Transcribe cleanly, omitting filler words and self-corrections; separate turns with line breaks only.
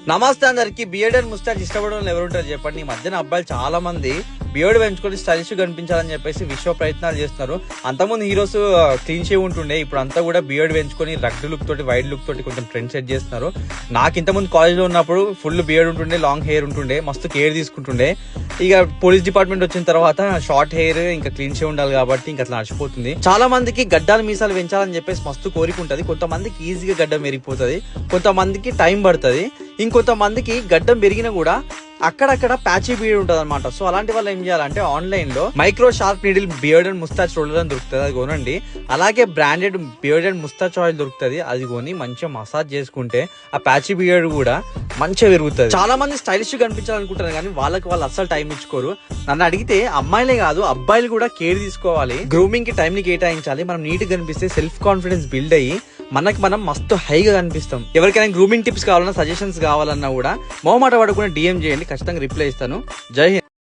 నమస్తే అందరికి. Beard and moustache ఇష్టపడడం ఎవరు ఉంటారు చెప్పండి. ఈ మధ్యన అబ్బాయిలు చాలా మంది బియర్డ్ పెంచుకొని స్టైలిష్ కనిపించాలని చెప్పేసి విశ్వ ప్రయత్నాలు చేస్తున్నారు. అంతకుముందు హీరోస్ క్లీన్ షేవ్ ఉంటుండే, ఇప్పుడు అంతా కూడా బియర్డ్ పెంచుకొని రగ్డ్ లుక్ తోటి వైడ్ లుక్ తోటి కొంచెం ట్రెండ్ సెట్ చేస్తున్నారు. నాకు ఇంతకుముందు కాలేజ్ లో ఉన్నప్పుడు ఫుల్ బియర్డ్ ఉంటుండే, లాంగ్ హెయిర్ ఉంటుండే, మస్తు కేర్ తీసుకుంటుండే. ఇక పోలీస్ డిపార్ట్మెంట్ వచ్చిన తర్వాత షార్ట్ హెయిర్ ఇంకా క్లీన్ షేవ్ ఉండాలి కాబట్టి ఇంకా అట్లా నడిచిపోతుంది. చాలా మందికి గడ్డాలు మీసాలు పెంచాలని చెప్పేసి మస్తు కోరిక ఉంటది. కొంతమందికి ఈజీగా గడ్డం పెరిగిపోతుంది, కొంతమందికి టైం పడుతుంది, ఇంకొంతమందికి గడ్డం పెరిగినా కూడా అక్కడక్కడ ప్యాచీ బియర్డ్ ఉంటుంది అనమాట. సో అలాంటి వాళ్ళు ఏం చేయాలంటే ఆన్లైన్ లో micro sharp needle beard and moustache roller అని దొరుకుతుంది, అది కొనండి. అలాగే branded beard and moustache oil దొరుకుతుంది, అది కొని మంచిగా మసాజ్ చేసుకుంటే ఆ ప్యాచీ బియర్డ్ కూడా మంచిగా పెరుగుతుంది. చాలా మంది స్టైలిష్ కనిపించాలనుకుంటారు కానీ వాళ్ళు అస్సలు టైం ఇచ్చుకోరు. నన్ను అడిగితే అమ్మాయిలే కాదు అబ్బాయిలు కూడా కేర్ తీసుకోవాలి, గ్రూమింగ్ కి టైం ని కేటాయించాలి. మనం నీట్ గా కనిపిస్తే సెల్ఫ్ కాన్ఫిడెన్స్ బిల్డ్ అయ్యి మనం మస్తు హైగా కనిపిస్తాం. ఎవరికైనా గ్రూమింగ్ టిప్స్ కావాలన్నా, సజెషన్స్ కావాలన్నా కూడా మొహమాట పడకుండా DM చేయండి, ఖచ్చితంగా రిప్లై ఇస్తాను. జై హింద్.